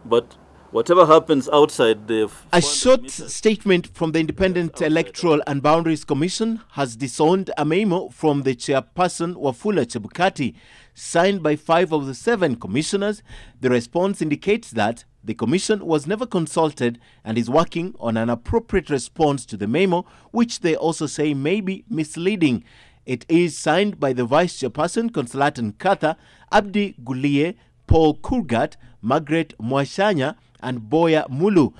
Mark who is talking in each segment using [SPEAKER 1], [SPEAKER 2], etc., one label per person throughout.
[SPEAKER 1] But whatever happens outside the...
[SPEAKER 2] A short statement from the Independent Electoral and Boundaries Commission has disowned a memo from the chairperson Wafula Chebukati, signed by 5 of the 7 commissioners. The response indicates that the commission was never consulted and is working on an appropriate response to the memo, which they also say may be misleading. It is signed by the Vice Chairperson, Consolatan Katha, Abdi Gulie, Paul Kurgat, Margaret Mwashanya, and Boya Mulu.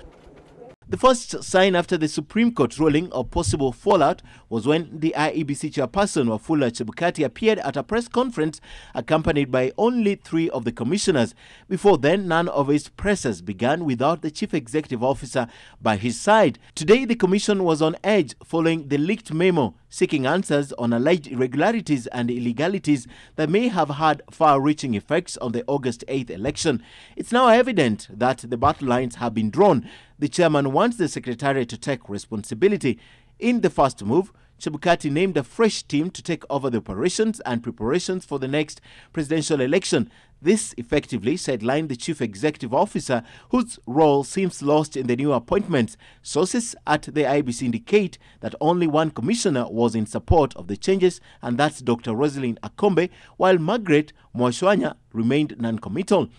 [SPEAKER 2] The first sign after the Supreme Court ruling of possible fallout was when the IEBC Chairperson Wafula Chebukati appeared at a press conference accompanied by only 3 of the commissioners. Before then, none of his pressers began without the Chief Executive Officer by his side. Today, the Commission was on edge following the leaked memo seeking answers on alleged irregularities and illegalities that may have had far-reaching effects on the August 8th election. It's now evident that the battle lines have been drawn. The chairman wants the Secretariat to take responsibility. In the first move, Chebukati named a fresh team to take over the operations and preparations for the next presidential election. This effectively sidelined the Chief Executive Officer, whose role seems lost in the new appointments. Sources at the IEBC indicate that only 1 commissioner was in support of the changes, and that's Dr. Rosalind Akombe, while Margaret Mwashanya remained non-committal.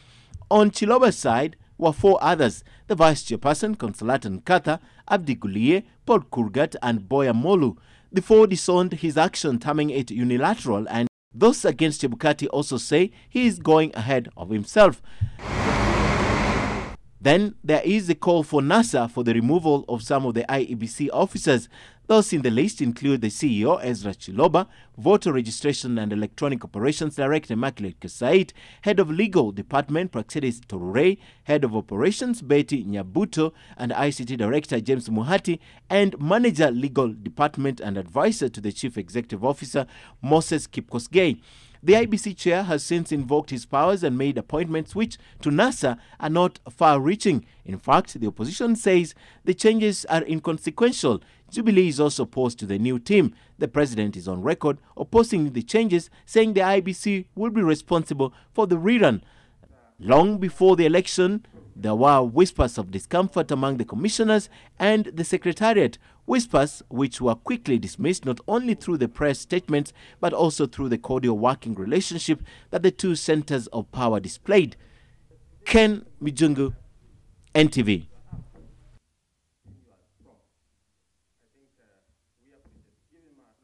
[SPEAKER 2] On Chiloba's side were 4 others: the Vice Chairperson, Consolatan Katha, Abdi Gulie, Paul Kurgat, and Boya Molu. The 4 disowned his action, terming it unilateral, and those against Chebukati also say he is going ahead of himself. Then there is a call for NASA for the removal of some of the IEBC officers. Those in the list include the CEO Ezra Chiloba, Voter Registration and Electronic Operations Director Immaculate Kasait, Head of Legal Department Praxedis Torure, Head of Operations Betty Nyabuto, and ICT Director James Muhati, and Manager Legal Department and Advisor to the Chief Executive Officer Moses Kipkosgei. The IEBC chair has since invoked his powers and made appointments which, to NASA, are not far-reaching. In fact, the opposition says the changes are inconsequential. Jubilee is also opposed to the new team. The president is on record opposing the changes, saying the IEBC will be responsible for the rerun. Long before the election, there were whispers of discomfort among the commissioners and the Secretariat, whispers which were quickly dismissed not only through the press statements but also through the cordial working relationship that the 2 centers of power displayed. Ken Mijungu, NTV.